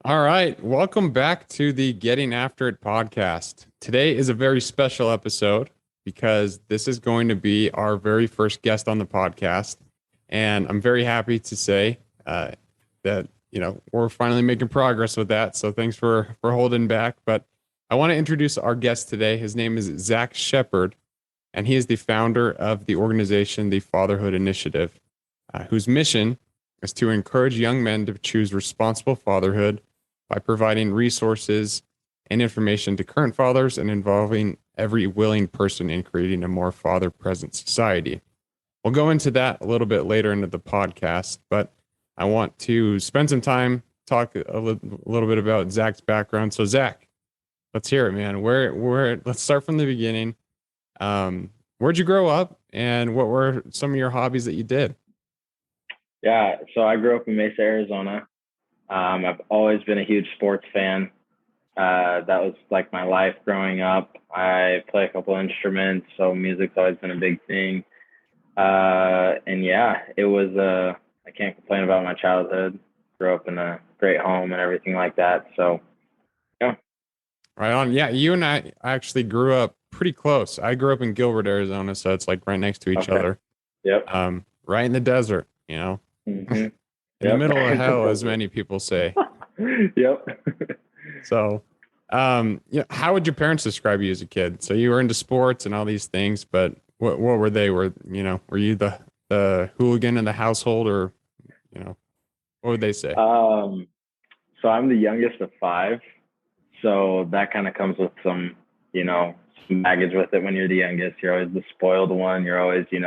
All right. Welcome back to the Getting After It podcast. Today is a very special episode because this is going to be our very first guest on the podcast. And I'm very happy to say that, we're finally making progress with that. So thanks for holding back. But I want to introduce our guest today. His name is Zach Shepard, and he is the founder of the organization, the Fatherhood Initiative, whose mission is to encourage young men to choose responsible fatherhood by providing resources and information to current fathers and involving every willing person in creating a more father present society. We'll go into that a little bit later into the podcast, but I want to spend some time talk a little bit about Zach's background. So Zach, let's hear it, man. Let's start from the beginning. Where'd you grow up and what were some of your hobbies that you did? Yeah, so I grew up in Mesa, Arizona. I've always been a huge sports fan. That was like my life growing up. I play a couple instruments, so music's always been a big thing. And yeah, it was, I can't complain about my childhood. Grew up in a great home and everything like that. So, yeah. Right on. Yeah, you and I actually grew up pretty close. I grew up in Gilbert, Arizona, so it's like right next to each Okay. other. Yep. Right in the desert, Hmm. in the Yep. middle of hell, as many people say. Yep. So, yeah, how would your parents describe you as a kid? So you were into sports and all these things, but what were they? Were you the hooligan in the household, or what would they say? Um, so I'm the youngest of five. So that kind of comes with you know, some baggage with it when you're the youngest. You're always the spoiled one. You're always, getting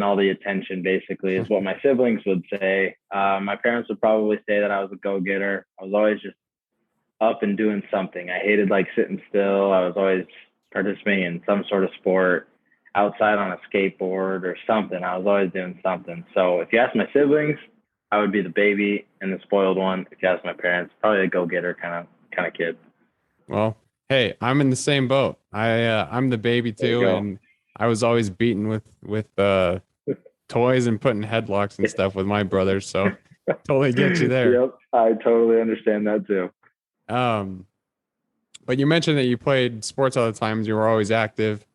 all the attention, basically, is what my siblings would say. My parents would probably say that I was a go getter. I was always just up and doing something. I hated like sitting still. I was always participating in some sort of sport, outside on a skateboard or something. I was always doing something. So if you ask my siblings, I would be the baby and the spoiled one. If you ask my parents, probably a go getter kind of kid. Well, hey, I'm in the same boat. I'm the baby There you too, go. and I was always beaten with toys and putting headlocks and stuff with my brothers. So totally get you there. Yep, I totally understand that too. Um, but you mentioned that you played sports all the time. You were always active.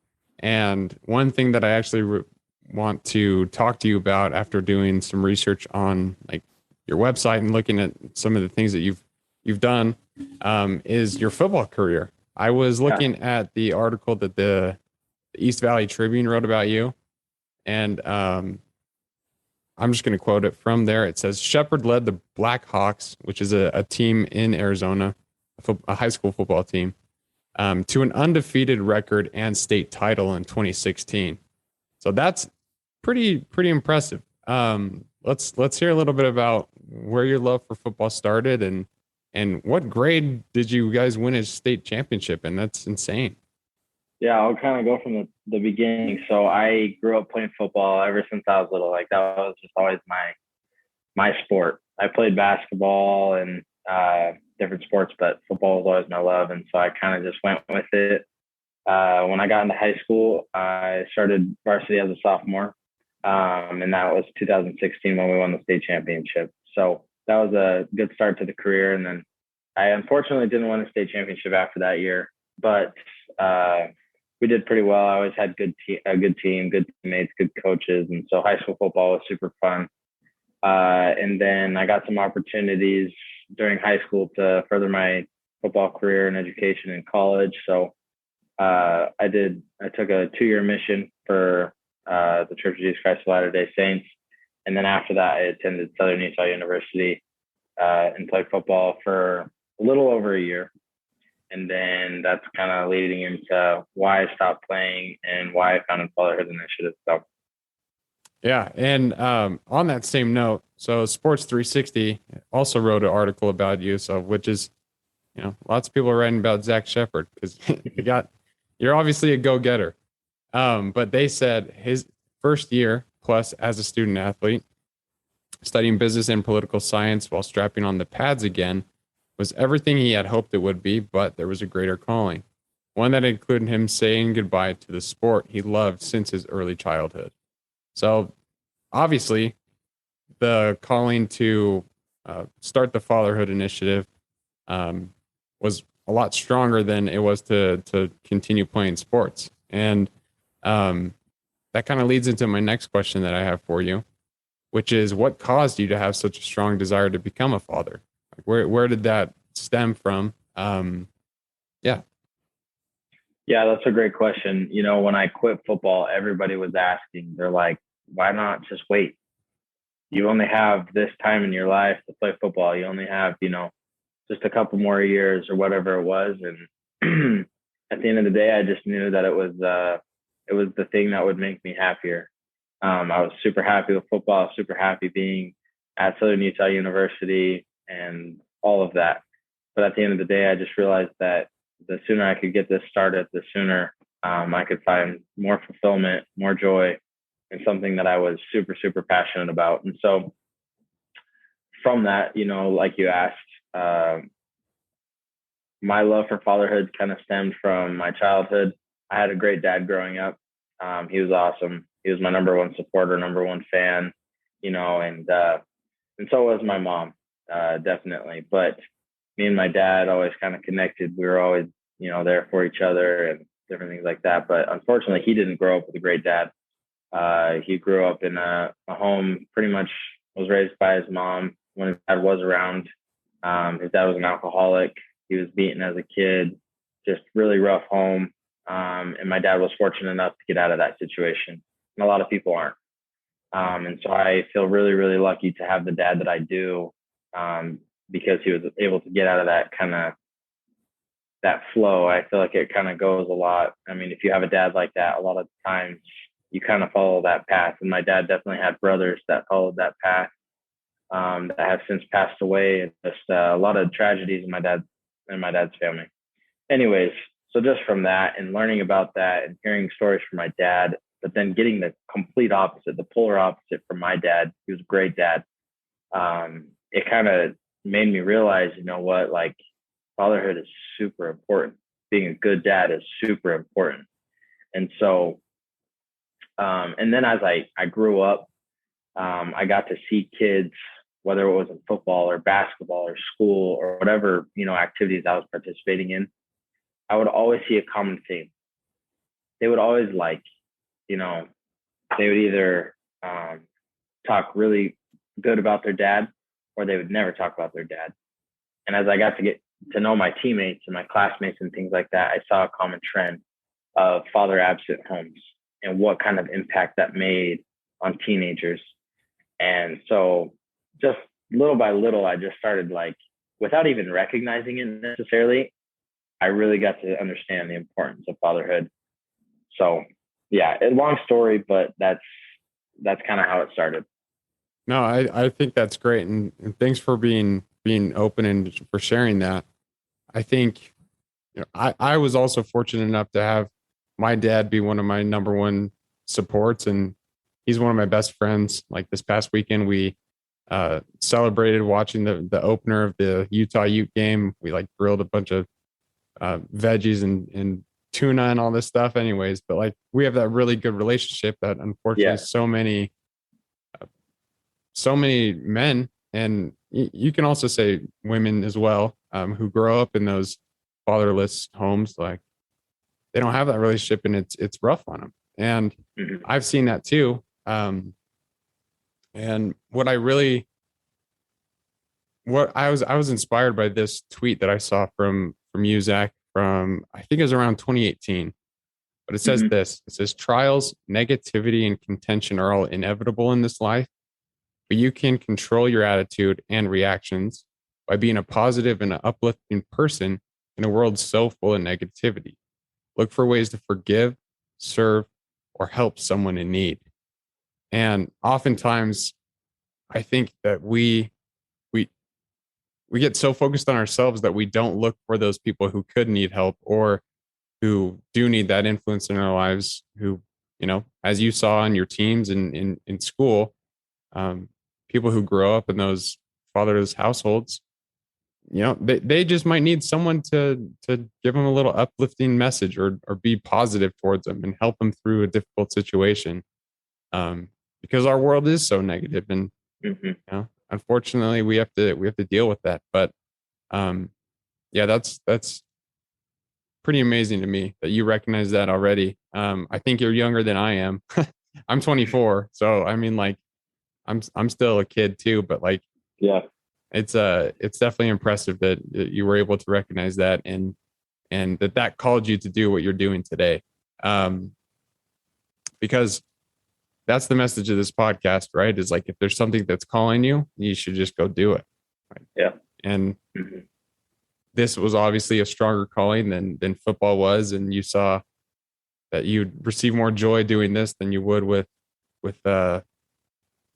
And one thing that I actually want to talk to you about after doing some research on like your website and looking at some of the things that you've done is your football career. I was Yeah. looking at the article that the East Valley Tribune wrote about you, and I'm just going to quote it from there. It says Shepard led the Blackhawks, which is a team in Arizona, a high school football team, to an undefeated record and state title in 2016. So that's pretty impressive. Let's hear a little bit about where your love for football started and what grade did you guys win a state championship? And that's insane. Yeah, I'll kind of go from the beginning. So I grew up playing football ever since I was little. Like that was just always my sport. I played basketball and different sports, but football was always my love, and so I kind of just went with it. When I got into high school, I started varsity as a sophomore, and that was 2016 when we won the state championship. So that was a good start to the career. And then I unfortunately didn't win the state championship after that year, but we did pretty well. I always had a good team, good teammates, good coaches, and so high school football was super fun. And then I got some opportunities during high school to further my football career and education in college. So I took a 2-year mission for the Church of Jesus Christ of Latter-day Saints. And then after that, I attended Southern Utah University and played football for a little over a year. And then that's kind of leading into why I stopped playing and why I founded Fatherhood Initiative. So, Yeah, and on that same note, so Sports 360 also wrote an article about you, so which is, lots of people are writing about Zach Shepard because you're obviously a go-getter. But they said his first year plus as a student athlete, studying business and political science while strapping on the pads again, was everything he had hoped it would be, but there was a greater calling, one that included him saying goodbye to the sport he loved since his early childhood. So obviously, the calling to start the Fatherhood Initiative was a lot stronger than it was to continue playing sports. And that kind of leads into my next question that I have for you, which is what caused you to have such a strong desire to become a father? Like where did that stem from? Yeah. Yeah, that's a great question. You know, when I quit football, everybody was asking, they're like, why not just wait? You only have this time in your life to play football. You only have, just a couple more years or whatever it was. And at the end of the day, I just knew that it was the thing that would make me happier. I was super happy with football, super happy being at Southern Utah University and all of that. But at the end of the day, I just realized that the sooner I could get this started, the sooner I could find more fulfillment, more joy in something that I was super, super passionate about. And so from that, like you asked, my love for fatherhood kind of stemmed from my childhood. I had a great dad growing up. He was awesome. He was my number one supporter, number one fan, and so was my mom, definitely. But me and my dad always kind of connected. We were always, there for each other and different things like that. But unfortunately, he didn't grow up with a great dad. He grew up in a home, pretty much was raised by his mom when his dad was around. His dad was an alcoholic. He was beaten as a kid, just really rough home. And my dad was fortunate enough to get out of that situation. And a lot of people aren't. And so I feel really, really lucky to have the dad that I do, because he was able to get out of that flow. I feel like it kind of goes a lot. I mean, if you have a dad like that, a lot of times you kind of follow that path. And my dad definitely had brothers that followed that path, that have since passed away, and just a lot of tragedies in my dad's family. Anyways, so just from that and learning about that and hearing stories from my dad, but then getting the complete opposite, the polar opposite from my dad, he was a great dad. It kind of made me realize, like fatherhood is super important. Being a good dad is super important. And so, and then as I grew up, I got to see kids, whether it was in football or basketball or school or whatever, activities I was participating in. I would always see a common theme. They would always they would either talk really good about their dad, or they would never talk about their dad. And as I got to get to know my teammates and my classmates and things like that, I saw a common trend of father absent homes and what kind of impact that made on teenagers. And so just little by little, I just started, without even recognizing it necessarily, I really got to understand the importance of fatherhood. So yeah, a long story, but that's kind of how it started. No, I think that's great. And thanks for being open and for sharing that. I think, I was also fortunate enough to have my dad be one of my number one supports, and he's one of my best friends. Like this past weekend, we celebrated watching the opener of the Utah Ute game. We grilled a bunch of veggies and tuna and all this stuff anyways, but we have that really good relationship that unfortunately so many men, and you can also say women as well, who grow up in those fatherless homes, they don't have that relationship, and it's rough on them. And I've seen that too. And I was inspired by this tweet that I saw from you, Zach, from I think it was around 2018. But it says this: it says trials, negativity, and contention are all inevitable in this life, but you can control your attitude and reactions by being a positive and an uplifting person in a world so full of negativity. Look for ways to forgive, serve, or help someone in need. And oftentimes, I think that we get so focused on ourselves that we don't look for those people who could need help, or who do need that influence in our lives, who, as you saw in your teams and in school, people who grow up in those fatherless households, they just might need someone to give them a little uplifting message, or be positive towards them and help them through a difficult situation. Because our world is so negative, and unfortunately we have to deal with that. But um, yeah, that's pretty amazing to me that you recognize that already. I think you're younger than I am. I'm 24, so I mean, like, I'm still a kid too, but like, Yeah. it's definitely impressive that you were able to recognize that, and that called you to do what you're doing today. Um, because that's the message of this podcast, right? Is like, if there's something that's calling you, you should just go do it. Right? Yeah. And Mm-hmm. this was obviously a stronger calling than football was, and you saw that you'd receive more joy doing this than you would with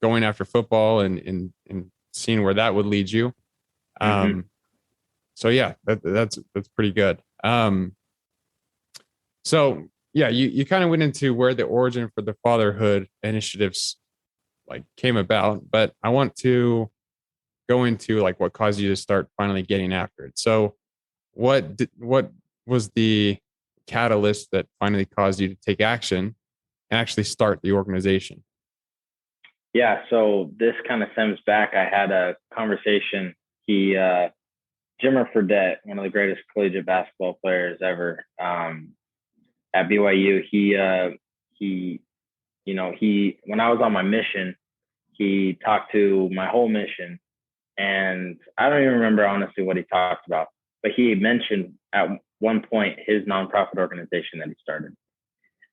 going after football and seeing where that would lead you. Mm-hmm. Um, so yeah, that's pretty good. So yeah, you kind of went into where the origin for the fatherhood initiatives like came about, but I want to go into like what caused you to start finally getting after it. So what was the catalyst that finally caused you to take action and actually start the organization? Yeah. So this kind of stems back. I had a conversation. Jimmer Fredette, one of the greatest collegiate basketball players ever, at BYU. He when I was on my mission, he talked to my whole mission, and I don't even remember honestly what he talked about, but he mentioned at one point his nonprofit organization that he started.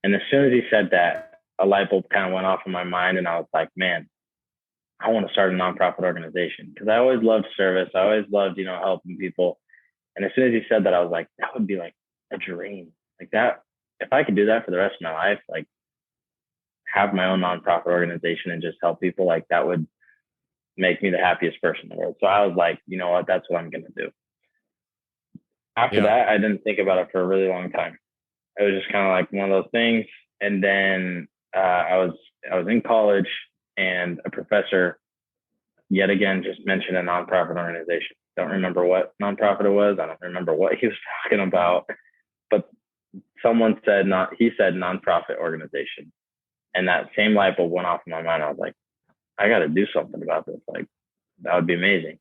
And as soon as he said that, a light bulb kind of went off in my mind, and I was like, man, I want to start a nonprofit organization, because I always loved service. I always loved, helping people. And as soon as he said that, I was like, that would be like a dream. Like that, if I could do that for the rest of my life, like have my own nonprofit organization and just help people, like that would make me the happiest person in the world. So I was like, you know what, that's what I'm going to do. After Yeah. that, I didn't think about it for a really long time. It was just kind of like one of those things. And then I was in college, and a professor yet again just mentioned a nonprofit organization. Don't remember what nonprofit it was. I don't remember what he was talking about, but someone said not. He said nonprofit organization, and that same light bulb went off in my mind. I was like, I got to do something about this. Like that would be amazing.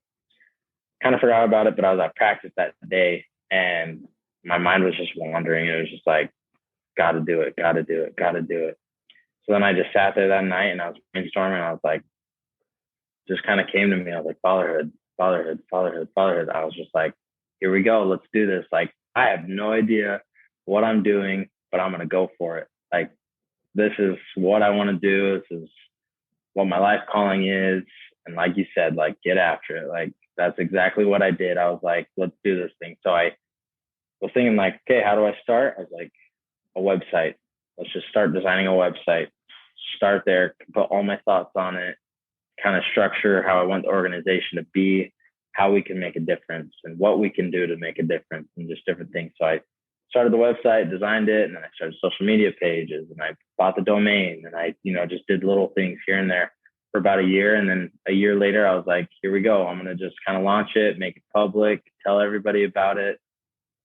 Kind of forgot about it, but I was at practice that day, and my mind was just wandering. It was just like, got to do it, got to do it, got to do it. So then I just sat there that night and I was brainstorming. I was like, just kind of came to me. I was like, fatherhood, fatherhood, fatherhood, fatherhood. I was just like, here we go. Let's do this. Like, I have no idea what I'm doing, but I'm going to go for it. Like, this is what I want to do. This is what my life calling is. And like you said, like, get after it. Like, that's exactly what I did. I was like, let's do this thing. So I was thinking like, okay, how do I start? I was like, a website. Let's just start designing a website. Start there, put all my thoughts on it, kind of structure how I want the organization to be, how we can make a difference, and what we can do to make a difference, and just different things. So I started the website, designed it, and then I started social media pages, and I bought the domain, and I, just did little things here and there for about a year. And then a year later, I was like, here we go. I'm going to just kind of launch it, make it public, tell everybody about it.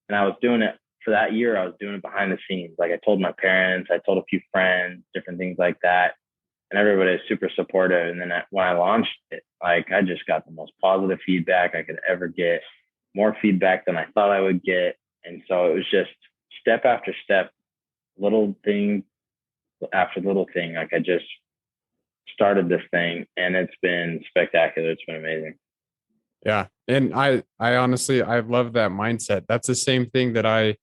And I was doing it for that year. I was doing it behind the scenes. Like I told my parents, I told a few friends, different things like that. And everybody was super supportive. And then when I launched it, like I just got the most positive feedback I could ever get, more feedback than I thought I would get. And so it was just step after step, little thing after little thing. Like I just started this thing, and it's been spectacular. It's been amazing. Yeah. And I honestly, I love that mindset. That's the same thing that I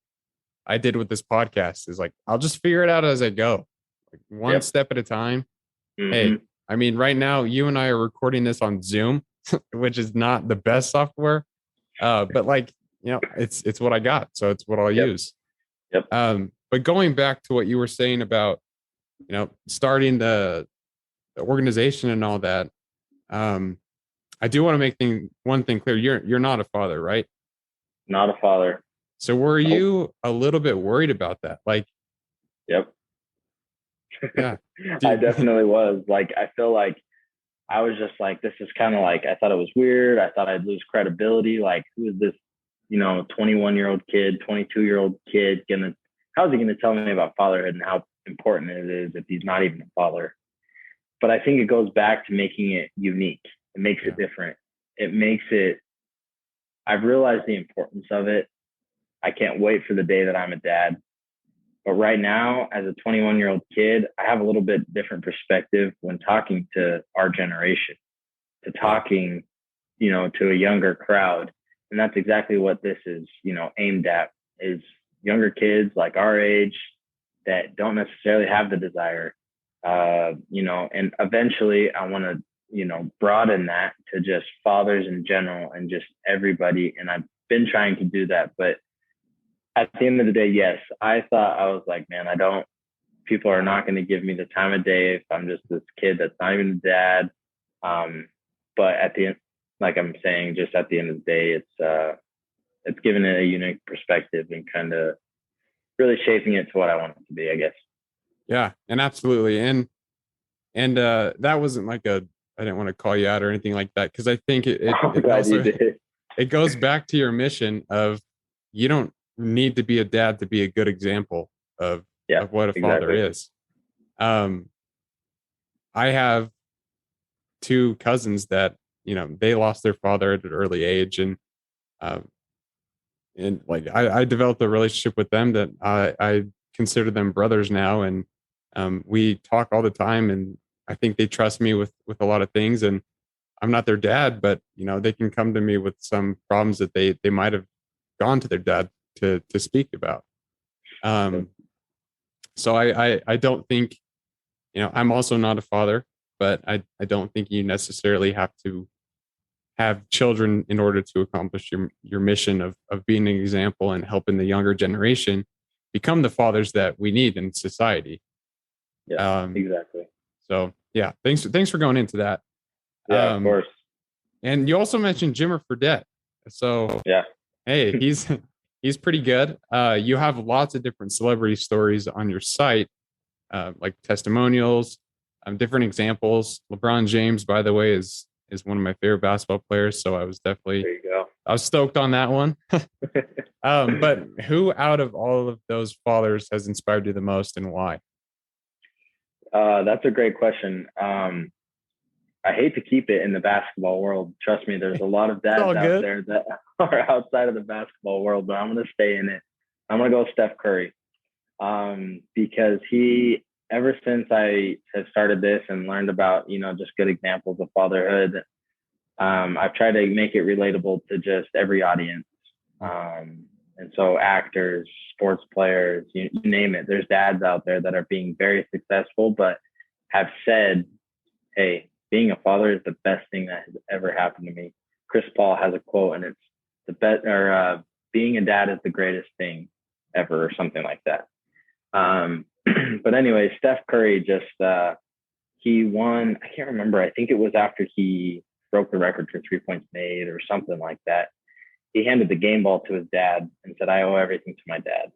did with this podcast, is like, I'll just figure it out as I go, like one Yep. step at a time. Hey, Mm-hmm. I mean, right now you and I are recording this on Zoom, which is not the best software. But like, it's what I got. So it's what I'll Yep. use. Yep. But going back to what you were saying about, starting the organization and all that, um, I do want to make one thing clear. You're not a father, right? Not a father. So were Nope. you a little bit worried about that? Like, Yep. yeah. I definitely was. Like, I feel like I was just like, this is kind of like, I thought it was weird. I thought I'd lose credibility. Like, who is this, 21-year-old kid, 22-year-old kid how's he going to tell me about fatherhood and how important it is if he's not even a father? But I think it goes back to making it unique. It makes it different. It makes it, I've realized the importance of it. I can't wait for the day that I'm a dad. But right now, as a 21-year-old kid, I have a little bit different perspective when talking to our generation, to talking, to a younger crowd. And that's exactly what this is, aimed at, is younger kids like our age that don't necessarily have the desire, and eventually I want to, broaden that to just fathers in general and just everybody. And I've been trying to do that, but at the end of the day, yes, I thought, I was like, man, people are not going to give me the time of day if I'm just this kid that's not even a dad. But at the end, like I'm saying, just at the end of the day, it's given it a unique perspective and kind of really shaping it to what I want it to be, I guess. Yeah, and absolutely. And that wasn't like I didn't want to call you out or anything like that, because I think it also it goes back to your mission of, you don't need to be a dad to be a good example of what a father is. I have two cousins that, they lost their father at an early age, and like I developed a relationship with them that I consider them brothers now, and we talk all the time, and I think they trust me with a lot of things. And I'm not their dad, but they can come to me with some problems that they might have gone to their dad to speak about. So I don't think, I'm also not a father, but I don't think you necessarily have to have children in order to accomplish your mission of being an example and helping the younger generation become the fathers that we need in society. Yeah, exactly. So yeah, thanks for going into that. Yeah, of course. And you also mentioned Jimmer Fredette. So yeah, hey, he's pretty good. You have lots of different celebrity stories on your site, like testimonials, different examples. LeBron James, by the way, is one of my favorite basketball players. So I was definitely, there you go. I was stoked on that one. But who out of all of those fathers has inspired you the most, and why? That's a great question. I hate to keep it in the basketball world. Trust me, there's a lot of dads out there that are outside of the basketball world, but I'm going to stay in it. I'm going to go Steph Curry, because he, ever since I have started this and learned about, just good examples of fatherhood, I've tried to make it relatable to just every audience. And so actors, sports players, you name it, there's dads out there that are being very successful, but have said, hey, being a father is the best thing that has ever happened to me. Chris Paul has a quote, and it's the best, or being a dad is the greatest thing ever, or something like that. But anyway, Steph Curry just, he won, I can't remember. I think it was after he broke the record for 3 points made or something like that. He handed the game ball to his dad and said, I owe everything to my dad.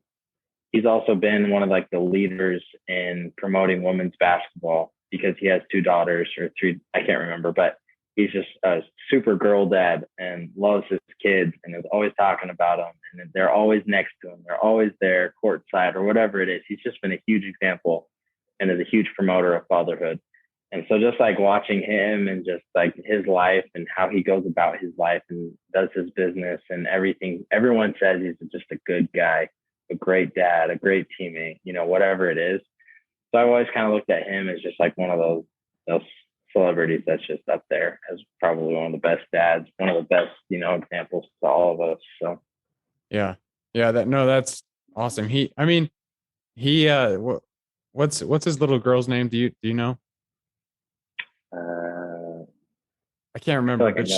He's also been one of like the leaders in promoting women's basketball, because he has 2 daughters or 3, I can't remember, but he's just a super girl dad and loves his kids and is always talking about them. And they're always next to him. They're always there courtside or whatever it is. He's just been a huge example and is a huge promoter of fatherhood. And so just like watching him and just like his life and how he goes about his life and does his business and everything, everyone says he's just a good guy, a great dad, a great teammate, whatever it is. So I've always kind of looked at him as just like one of those celebrities that's just up there as probably one of the best dads, one of the best, examples to all of us. So yeah, that's awesome. He what's his little girl's name? Do you know? I can't remember, but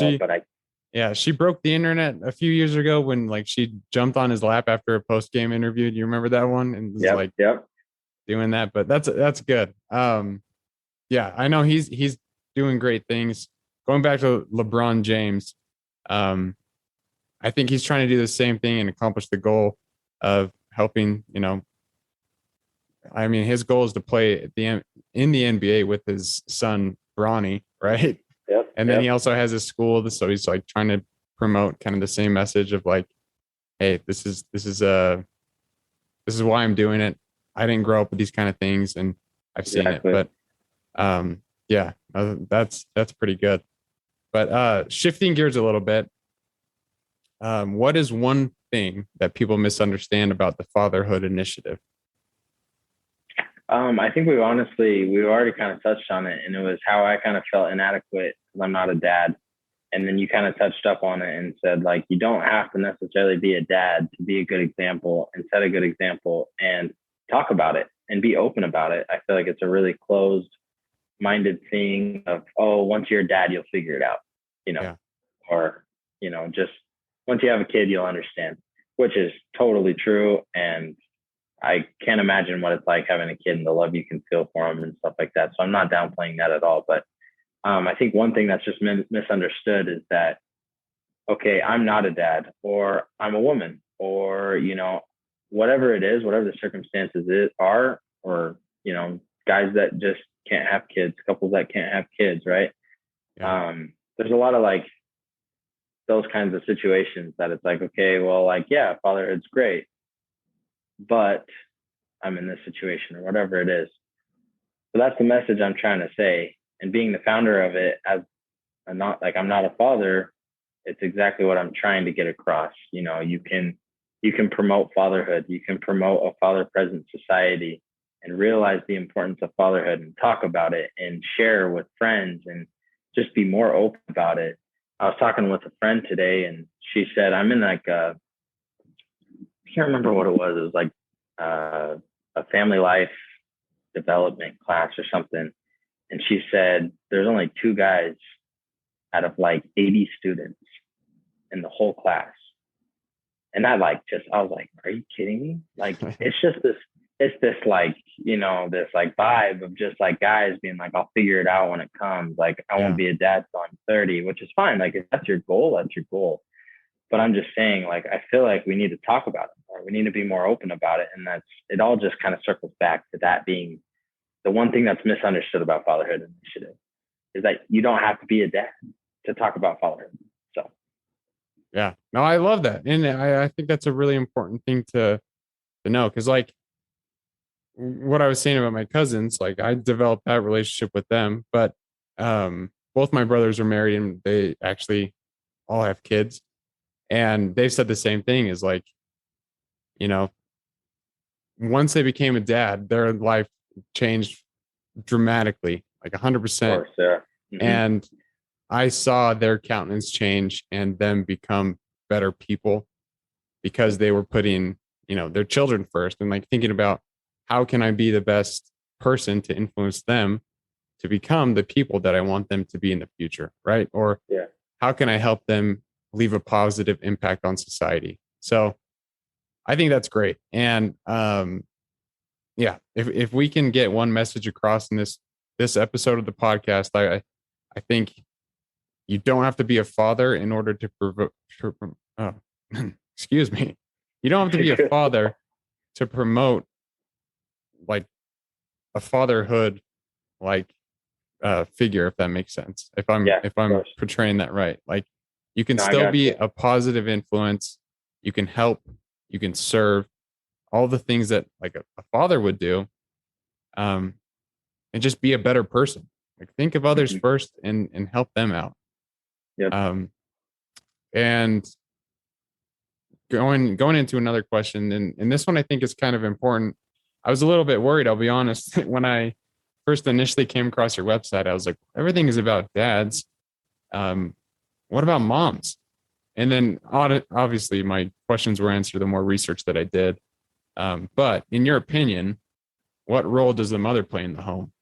she broke the internet a few years ago when like she jumped on his lap after a post game interview. Do you remember that one? And was doing that, but that's good. Yeah, I know he's doing great things. Going back to LeBron James, I think he's trying to do the same thing and accomplish the goal of helping. His goal is to play in the NBA with his son Bronny, right? Yep. And then he also has a school, so he's like trying to promote kind of the same message of like, hey, this is why I'm doing it. I didn't grow up with these kind of things, and I've seen it. But that's pretty good. But shifting gears a little bit, what is one thing that people misunderstand about the Fatherhood Initiative? I think we've already kind of touched on it, and it was how I kind of felt inadequate because I'm not a dad. And then you kind of touched up on it and said, like, you don't have to necessarily be a dad to be a good example and set a good example and talk about it and be open about it. I feel like it's a really closed minded thing of, oh, once you're a dad, you'll figure it out, you know, Yeah. or, just once you have a kid, you'll understand, which is totally true. And I can't imagine what it's like having a kid and the love you can feel for them and stuff like that. So I'm not downplaying that at all. But I think one thing that's just misunderstood is that, okay, I'm not a dad, or I'm a woman, or, whatever it is, whatever the circumstances are, or, guys that just can't have kids, couples that can't have kids, right? Yeah. There's a lot of like those kinds of situations that it's like, okay, well, like, yeah, fatherhood's great, but I'm in this situation or whatever it is. So that's the message I'm trying to say. And being the founder of it, as I'm not a father, it's exactly what I'm trying to get across. You can promote fatherhood, you can promote a father present society and realize the importance of fatherhood and talk about it and share with friends and just be more open about it. I was talking with a friend today and she said, I'm in like I can't remember what it was. It was like a family life development class or something. And she said, there's only 2 guys out of like 80 students in the whole class. And I was like, are you kidding me? Like, it's this like, this like vibe of just like guys being like, I'll figure it out when it comes. Like, I won't be a dad till I'm 30, which is fine. Like, if that's your goal, that's your goal. But I'm just saying, like, I feel like we need to talk about it more. We need to be more open about it. And it all just kind of circles back to that being the one thing that's misunderstood about Fatherhood Initiative is that you don't have to be a dad to talk about fatherhood. So, Yeah. No, I love that. And I think that's a really important thing to know. Cause like what I was saying about my cousins, like I developed that relationship with them, but both my brothers are married and they actually all have kids. And they've said the same thing is like, you know, once they became a dad, their life changed dramatically, like of 100%. course, yeah. Mm-hmm. And I saw their countenance change and them become better people because they were putting, their children first and like thinking about how can I be the best person to influence them to become the people that I want them to be in the future, right? Or Yeah. how can I help them leave a positive impact on society? So I think that's great. And yeah, if we can get one message across in this episode of the podcast, I think you don't have to be a father in order to provoke. Oh, excuse me. You don't have to be a father to promote like a fatherhood like figure, if that makes sense. If I'm portraying that right, like you can still be a positive influence. You can help. You can serve. All the things that like a father would do, and just be a better person. Like think of others first and help them out. Yep. And going into another question, and this one I think is kind of important. I was a little bit worried, I'll be honest, when I first initially came across your website. I was like, everything is about dads. What about moms? And then obviously my questions were answered the more research that I did. But in your opinion, what role does the mother play in the home?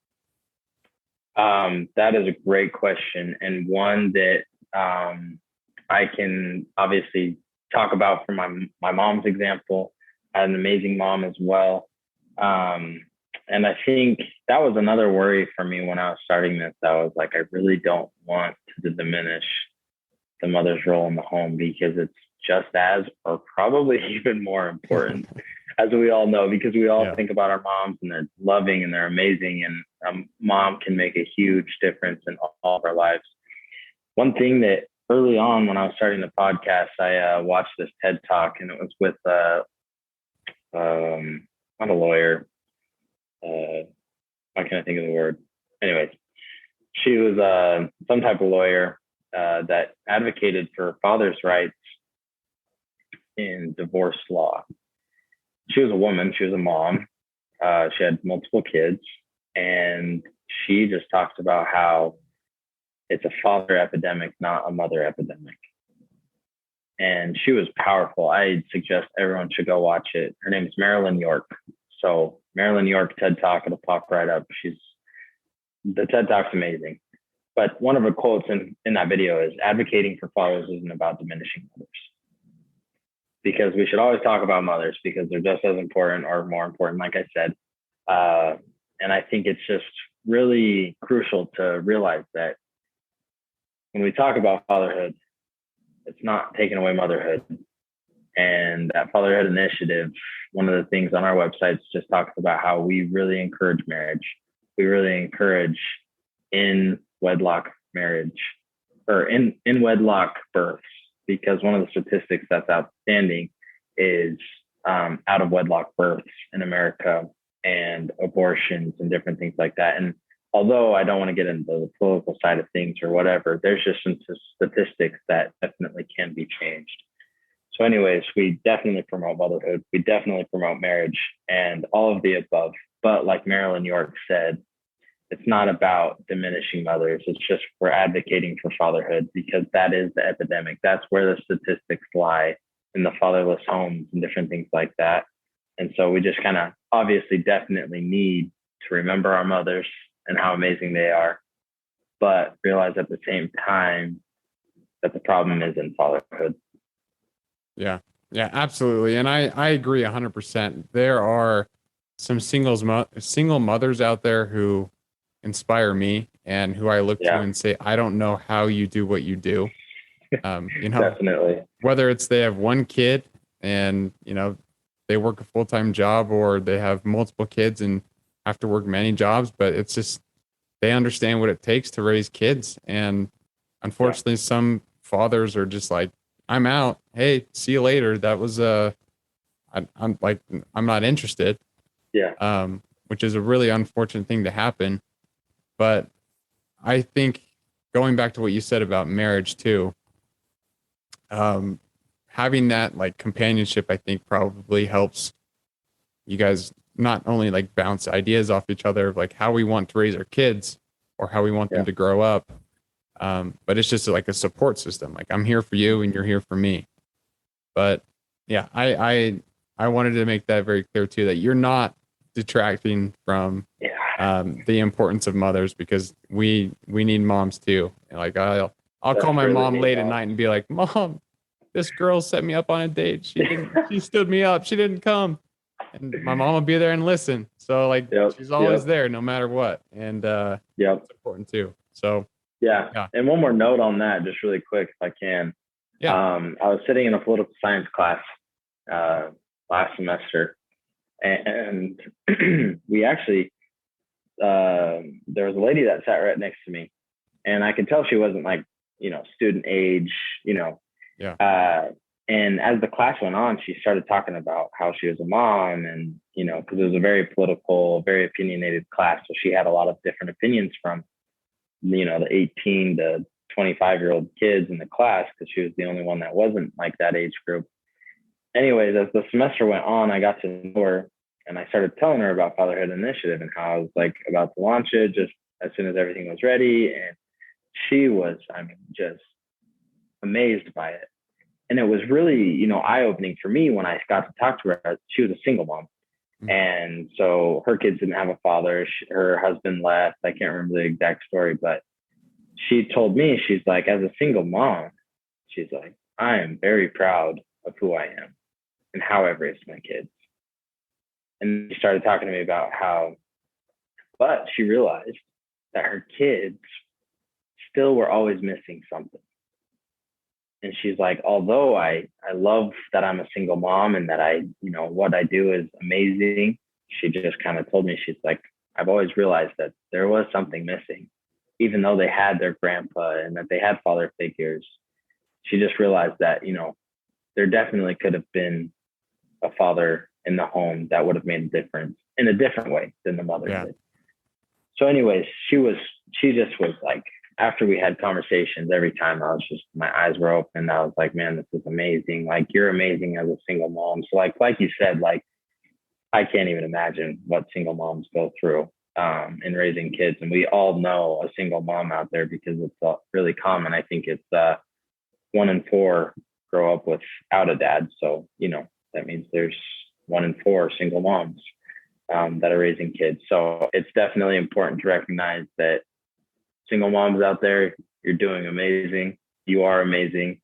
That is a great question, and one that I can obviously talk about from my mom's example. I had an amazing mom as well. And I think that was another worry for me when I was starting this. I was like, I really don't want to diminish the mother's role in the home because it's just as, or probably even more important, as we all know, because we all think about our moms and they're loving and they're amazing. And mom can make a huge difference in all of our lives. One thing that early on when I was starting the podcast, I watched this TED Talk, and it was with not a lawyer. Why can't I think of the word? Anyways, she was some type of lawyer, that advocated for fathers' rights in divorce law. She was a woman. She was a mom. She had multiple kids, and she just talked about how it's a father epidemic, not a mother epidemic. And she was powerful. I suggest everyone should go watch it. Her name is Marilyn York. So Marilyn York TED Talk, it'll pop right up. The TED Talk's amazing. But one of her quotes in that video is, advocating for fathers isn't about diminishing mothers. Because we should always talk about mothers because they're just as important or more important, like I said. And I think it's just really crucial to realize that when we talk about fatherhood, it's not taking away motherhood. And that Fatherhood Initiative, one of the things on our websites just talks about how we really encourage marriage. We really encourage in wedlock marriage or in wedlock births, because one of the statistics that's outstanding is out of wedlock births in America and abortions and different things like that. And although I don't want to get into the political side of things or whatever, there's just some statistics that definitely can be changed. So anyways, we definitely promote motherhood. We definitely promote marriage and all of the above. But like Marilyn York said, it's not about diminishing mothers. It's just we're advocating for fatherhood because that is the epidemic. That's where the statistics lie, in the fatherless homes and different things like that. And so we just kind of obviously definitely need to remember our mothers and how amazing they are, but realize at the same time that the problem is in fatherhood. Yeah, absolutely. And I agree 100%. There are some single mothers out there who inspire me and who I look to and say, I don't know how you do what you do. Definitely. Whether it's they have one kid and, they work a full-time job, or they have multiple kids and have to work many jobs, but it's just, they understand what it takes to raise kids. And unfortunately, some fathers are just like, I'm out. Hey, see you later. That was, I'm not interested. Yeah. Which is a really unfortunate thing to happen. But I think going back to what you said about marriage too, having that like companionship, I think probably helps you guys not only like bounce ideas off each other of like how we want to raise our kids or how we want them to grow up. But it's just like a support system. Like, I'm here for you and you're here for me. But yeah, I wanted to make that very clear too, that you're not detracting from the importance of mothers, because we need moms too. And like, I'll call my mom late at night and be like, Mom, this girl set me up on a date. She stood me up. She didn't come. And my mom will be there and listen. So like, she's always there no matter what. And it's important too. So yeah. And one more note on that, just really quick, if I can. I was sitting in a political science class last semester, and we actually, there was a lady that sat right next to me, and I could tell she wasn't like, student age, and as the class went on, she started talking about how she was a mom, and, because it was a very political, very opinionated class. So she had a lot of different opinions from, the 18 to 25-year-old kids in the class, because she was the only one that wasn't like that age group. Anyways, as the semester went on, I got to know her, and I started telling her about Fatherhood Initiative and how I was like about to launch it just as soon as everything was ready. And she was, just amazed by it. And it was really, eye-opening for me when I got to talk to her. She was a single mom. Mm-hmm. And so her kids didn't have a father. Her husband left. I can't remember the exact story, but she told me, she's like, as a single mom, she's like, I am very proud of who I am and how I raised my kids. And she started talking to me about but she realized that her kids still were always missing something. And she's like, although I love that I'm a single mom and that what I do is amazing, she just kind of told me, she's like, I've always realized that there was something missing, even though they had their grandpa and that they had father figures. She just realized that, there definitely could have been a father in the home that would have made a difference in a different way than the mother did. So anyways, she just was like after we had conversations, every time my eyes were open. I was like, man, this is amazing. Like, you're amazing as a single mom. So like you said, like, I can't even imagine what single moms go through in raising kids. And we all know a single mom out there because it's really common. I think it's 1 in 4 grow up without a dad. So, that means there's 1 in 4 single moms that are raising kids. So it's definitely important to recognize that single moms out there, you're doing amazing. You are amazing.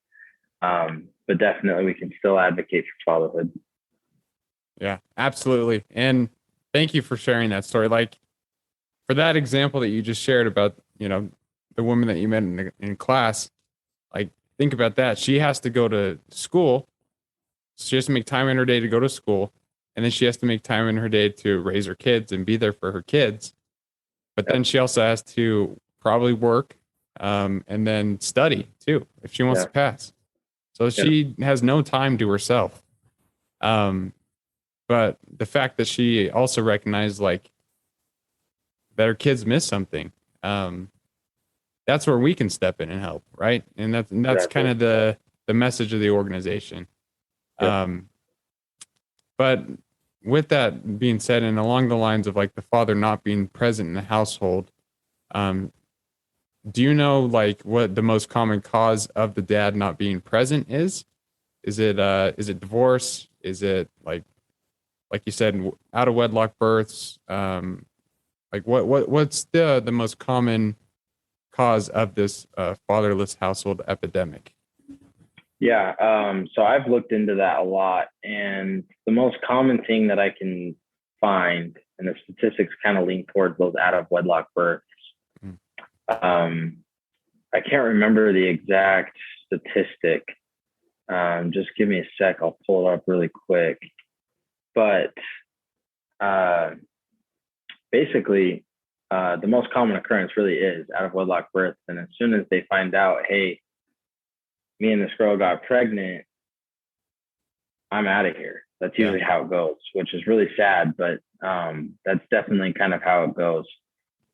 But definitely we can still advocate for fatherhood. Yeah, absolutely. And thank you for sharing that story. Like, for that example that you just shared about, the woman that you met in class, like, think about that. She has to go to school. She has to make time in her day to go to school. And then she has to make time in her day to raise her kids and be there for her kids. But then she also has to probably work and then study too, if she wants to pass. So she has no time to herself. But the fact that she also recognized like that her kids miss something, that's where we can step in and help, right? And that's kind of the message of the organization. But with that being said, and along the lines of like the father not being present in the household, do you know like what the most common cause of the dad not being present is? Is it divorce? Is it like you said, out of wedlock births? Like what's the most common cause of this fatherless household epidemic? Yeah. So I've looked into that a lot, and the most common thing that I can find, and the statistics kind of lean towards those out of wedlock births. I can't remember the exact statistic. Just give me a sec. I'll pull it up really quick. But basically, the most common occurrence really is out of wedlock births. And as soon as they find out, hey, me and this girl got pregnant, I'm out of here. That's usually how it goes, which is really sad, but that's definitely kind of how it goes.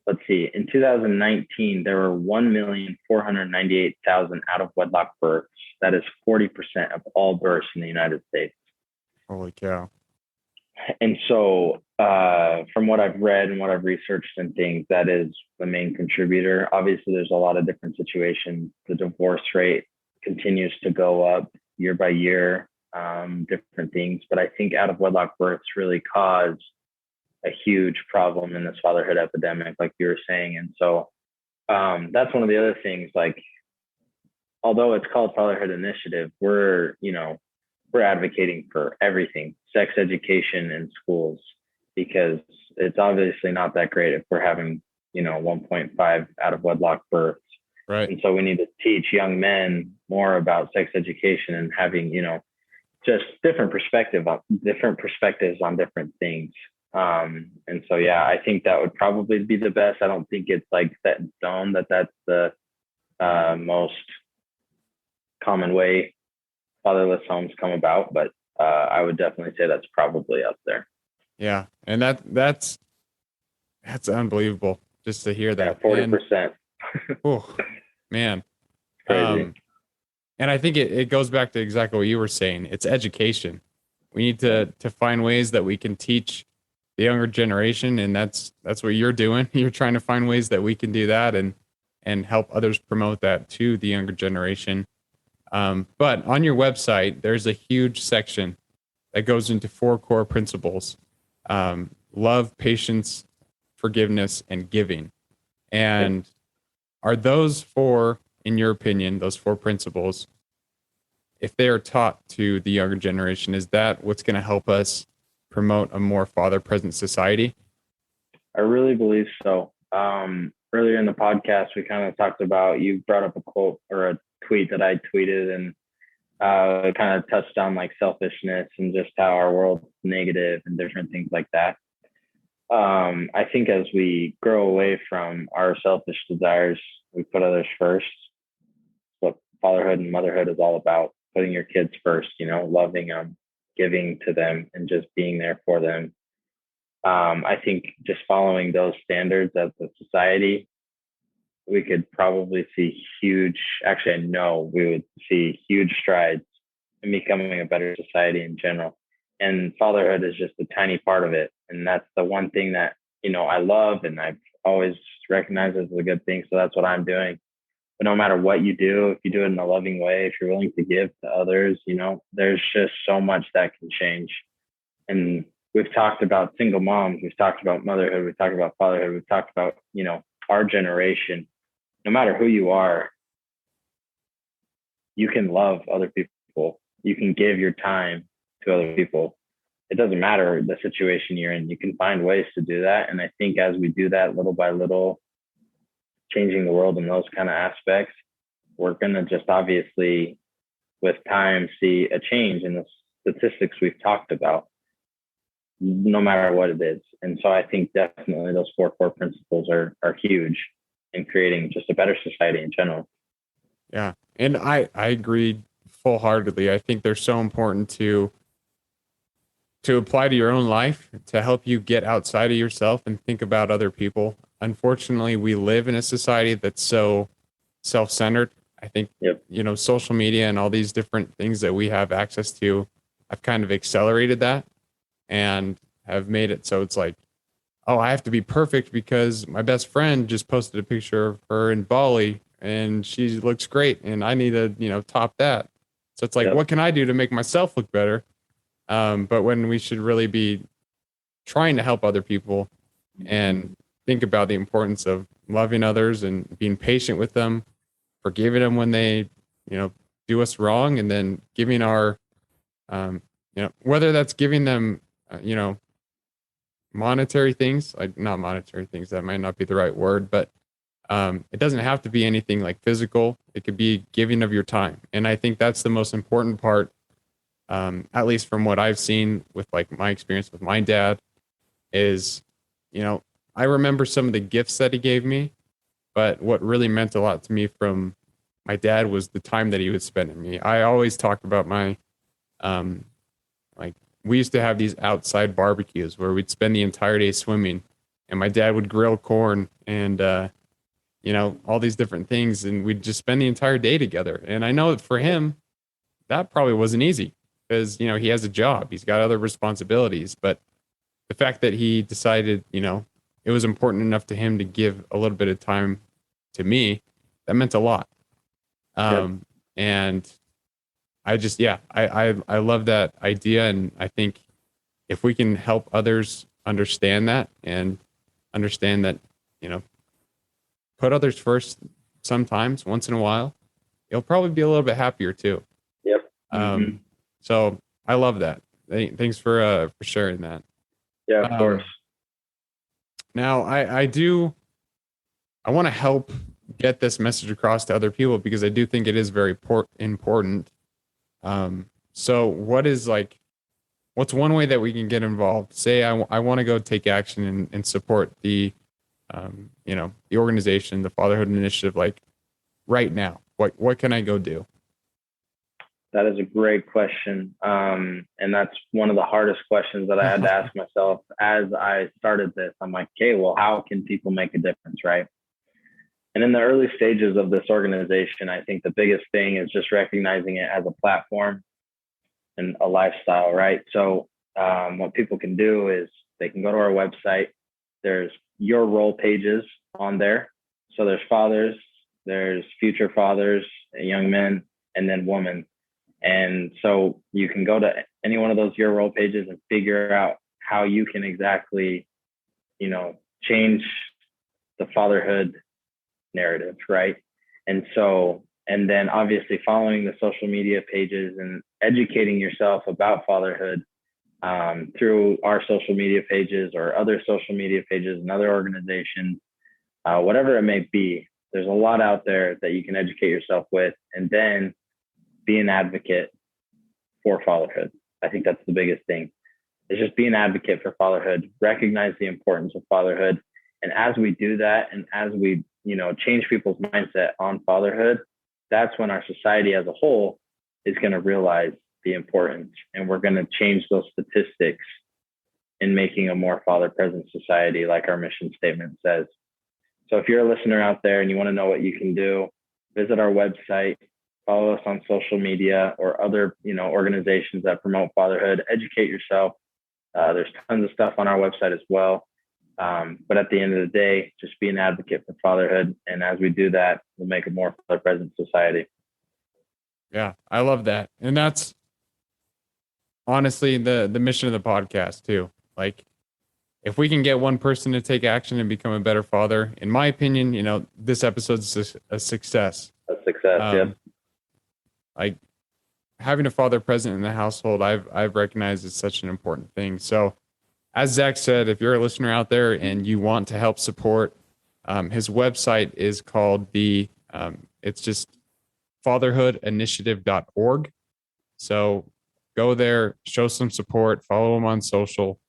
Let's see. In 2019, there were 1,498,000 out of wedlock births. That is 40% of all births in the United States. Holy cow. And so from what I've read and what I've researched and things, that is the main contributor. Obviously, there's a lot of different situations. The divorce rate continues to go up year by year, different things. But I think out of wedlock births really cause a huge problem in this fatherhood epidemic, like you were saying. And so that's one of the other things, like, although it's called Fatherhood Initiative, we're advocating for everything, sex education in schools, because it's obviously not that great if we're having, 1.5 out of wedlock births. Right. And so we need to teach young men more about sex education and having, just different perspectives on different things. And so, yeah, I think that would probably be the best. I don't think it's like set in stone that that's the most common way fatherless homes come about, but I would definitely say that's probably up there. Yeah, and that's unbelievable just to hear that. 40%. Oh man, Crazy. and I think it goes back to exactly what you were saying. It's education. We need to find ways that we can teach the younger generation, and that's what you're doing. You're trying to find ways that we can do that and help others promote that to the younger generation. But on your website, there's a huge section that goes into 4 core principles: love, patience, forgiveness, and giving. And are those 4, in your opinion, those 4 principles, if they are taught to the younger generation, is that what's going to help us promote a more father-present society? I really believe so. Earlier in the podcast, we kind of talked about, you brought up a quote or a tweet that I tweeted, and it kind of touched on like selfishness and just how our world's negative and different things like that. I think as we grow away from our selfish desires, we put others first. What fatherhood and motherhood is all about: putting your kids first, loving them, giving to them, and just being there for them. I think just following those standards as a society we could probably see actually, I know we would see huge strides in becoming a better society in general. And fatherhood is just a tiny part of it. And that's the one thing that, I love and I've always recognized as a good thing. So that's what I'm doing. But no matter what you do, if you do it in a loving way, if you're willing to give to others, there's just so much that can change. And we've talked about single moms, we've talked about motherhood, we've talked about fatherhood, we've talked about, our generation. No matter who you are, you can love other people. You can give your time to other people. It doesn't matter the situation you're in. You can find ways to do that. And I think as we do that little by little, changing the world in those kind of aspects, we're going to just obviously, with time, see a change in the statistics we've talked about, no matter what it is. And so I think definitely those 4 core principles are huge in creating just a better society in general. Yeah. And I agree full-heartedly. I think they're so important to apply to your own life, to help you get outside of yourself and think about other people. Unfortunately, we live in a society that's so self-centered. I think, Yep. Social media and all these different things that we have access to have kind of accelerated that and have made it so it's like, oh, I have to be perfect because my best friend just posted a picture of her in Bali and she looks great and I need to, top that. So it's like, Yep. what can I do to make myself look better? But when we should really be trying to help other people and think about the importance of loving others and being patient with them, forgiving them when they, do us wrong, and then giving our, whether that's giving them, monetary things, like not monetary things, that might not be the right word, but it doesn't have to be anything like physical. It could be giving of your time. And I think that's the most important part. At least from what I've seen with like my experience with my dad is, I remember some of the gifts that he gave me, but what really meant a lot to me from my dad was the time that he would spend with me. I always talk about my, like we used to have these outside barbecues where we'd spend the entire day swimming and my dad would grill corn and, all these different things. And we'd just spend the entire day together. And I know that for him, that probably wasn't easy because, he has a job, he's got other responsibilities, but the fact that he decided, it was important enough to him to give a little bit of time to me, that meant a lot. And I just, I love that idea. And I think if we can help others understand that and understand that, put others first sometimes, once in a while, you'll probably be a little bit happier too. Yep. Mm-hmm. So I love that. Thanks for sharing that. Yeah, of course. Now I want to help get this message across to other people because I do think it is very important. So what's one way that we can get involved? Say I want to go take action and support the, the organization, the Fatherhood Initiative, like right now. What can I go do? That is a great question. And that's one of the hardest questions that I had to ask myself as I started this. I'm like, okay, well, how can people make a difference, right? And in the early stages of this organization, I think the biggest thing is just recognizing it as a platform and a lifestyle, right? So what people can do is they can go to our website. There's your role pages on there. So there's fathers, there's future fathers, young men, and then women. And so you can go to any one of those your role pages and figure out how you can exactly, change the fatherhood narrative, right? And then obviously following the social media pages and educating yourself about fatherhood through our social media pages or other social media pages and other organizations, whatever it may be. There's a lot out there that you can educate yourself with, and then be an advocate for fatherhood. I think that's the biggest thing. Is just be an advocate for fatherhood, recognize the importance of fatherhood. And as we do that, and as we, change people's mindset on fatherhood, that's when our society as a whole is going to realize the importance. And we're going to change those statistics in making a more father present society, like our mission statement says. So if you're a listener out there and you want to know what you can do, visit our website, follow us on social media or other, organizations that promote fatherhood. Educate yourself. There's tons of stuff on our website as well. But at the end of the day, just be an advocate for fatherhood. And as we do that, we'll make a more father-present society. Yeah, I love that. And that's honestly the mission of the podcast too. Like, if we can get one person to take action and become a better father, in my opinion, this episode's a success. A success, yeah. Like, having a father present in the household, I've recognized is such an important thing. So, as Zach said, if you're a listener out there and you want to help support, his website is called it's just fatherhoodinitiative.org. So go there, show some support, follow him on social.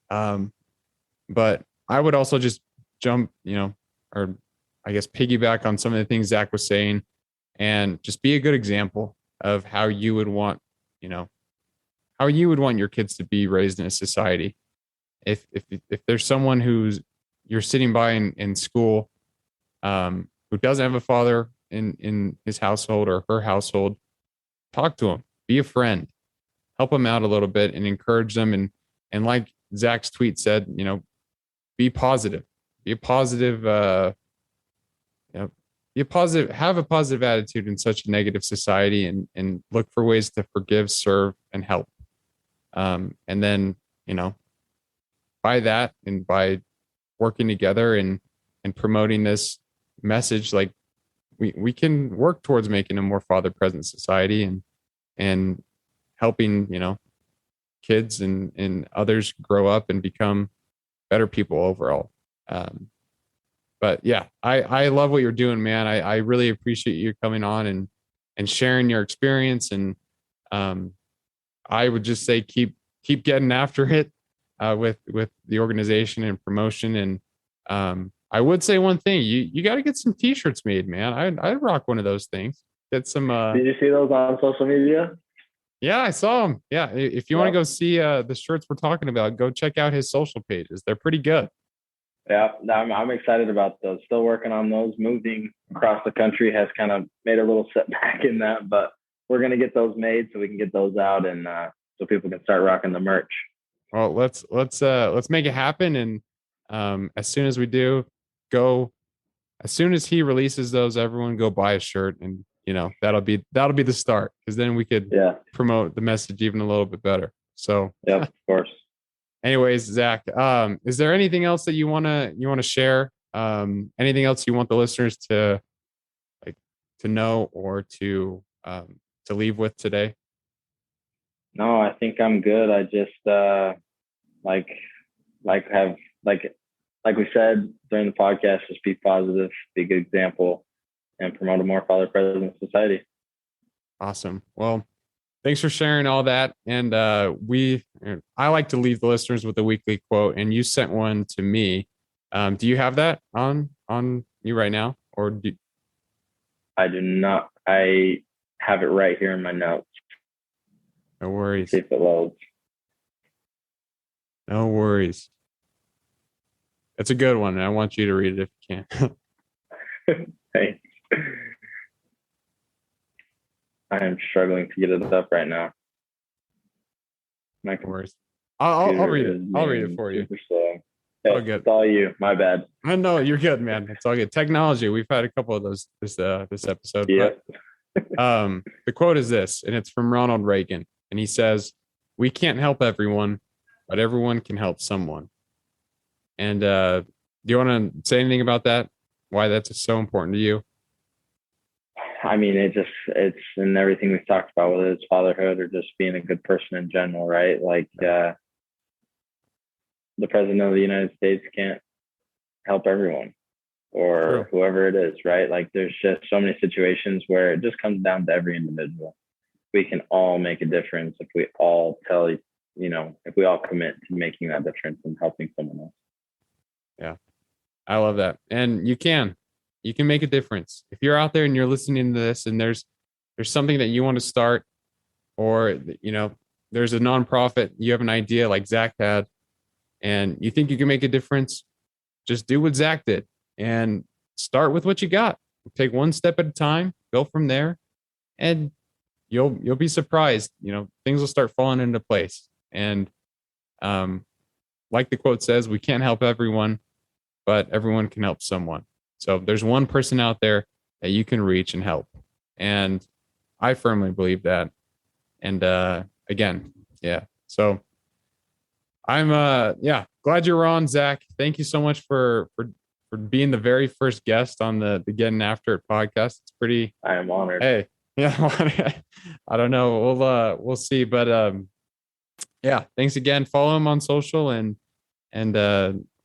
But I would also just jump, or I guess piggyback on some of the things Zach was saying, and just be a good example of how you would want your kids to be raised in a society. If there's someone you're sitting by in school, who doesn't have a father in his household or her household, talk to him, be a friend, help them out a little bit and encourage them. And like Zach's tweet said, be positive, be a positive, have a positive attitude in such a negative society, and look for ways to forgive, serve, and help. And then, by that and by working together and promoting this message, like we can work towards making a more father present society and helping, kids and others grow up and become better people overall. But yeah, I love what you're doing, man. I really appreciate you coming on and sharing your experience. And I would just say keep getting after it with the organization and promotion. And I would say one thing, you got to get some t-shirts made, man. I'd rock one of those things. Get some. Did you see those on social media? Yeah, I saw them. Yeah, if you want to go see the shirts we're talking about, go check out his social pages. They're pretty good. Yeah, I'm excited about those. Still working on those. Moving across the country has kind of made a little setback in that, but we're gonna get those made so we can get those out and so people can start rocking the merch. Well, let's make it happen. And as soon as we do, as soon as he releases those, everyone go buy a shirt, and that'll be the start, because then we could promote the message even a little bit better. So yeah, of course. Anyways, Zach, is there anything else that you wanna share? Anything else you want the listeners to know or to leave with today? No, I think I'm good. I just like we said during the podcast, just be positive, be a good example, and promote a more father present society. Awesome. Well, thanks for sharing all that. And I like to leave the listeners with a weekly quote, and you sent one to me. Do you have that on you right now, or I do not. I have it right here in my notes. No worries. See if it loads. No worries. It's a good one, and I want you to read it if you can. Thanks. I am struggling to get it up right now. No worries. I'll read it. I'll read it for you. Hey, all good. It's all you. My bad. I know you're good, man. It's all good. Technology. We've had a couple of those this episode. Yeah. The quote is this, and it's from Ronald Reagan, and he says, "We can't help everyone, but everyone can help someone." And do you want to say anything about that? Why that's so important to you? I mean, it's in everything we've talked about, whether it's fatherhood or just being a good person in general, right? Like the president of the United States can't help everyone, or whoever it is, right? Like there's just so many situations where it just comes down to every individual. We can all make a difference if we all if we all commit to making that difference and helping someone else. Yeah, I love that. And you can make a difference. If you're out there and you're listening to this and there's something that you want to start, or, there's a nonprofit, you have an idea like Zach had, and you think you can make a difference, just do what Zach did. and start with what you got. Take one step at a time, go from there, and you'll be surprised. Things will start falling into place. And like the quote says, we can't help everyone, but everyone can help someone. So there's one person out there that you can reach and help. And I firmly believe that. And again, yeah. So I'm glad you're on, Zach. Thank you so much for being the very first guest on the Getting After It podcast. It's pretty. I am honored. Hey, yeah, I don't know. We'll see. But yeah, thanks again. Follow him on social and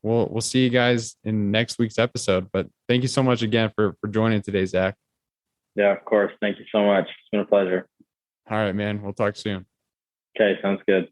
we'll see you guys in next week's episode. But thank you so much again for joining today, Zach. Yeah, of course. Thank you so much. It's been a pleasure. All right, man. We'll talk soon. Okay, sounds good.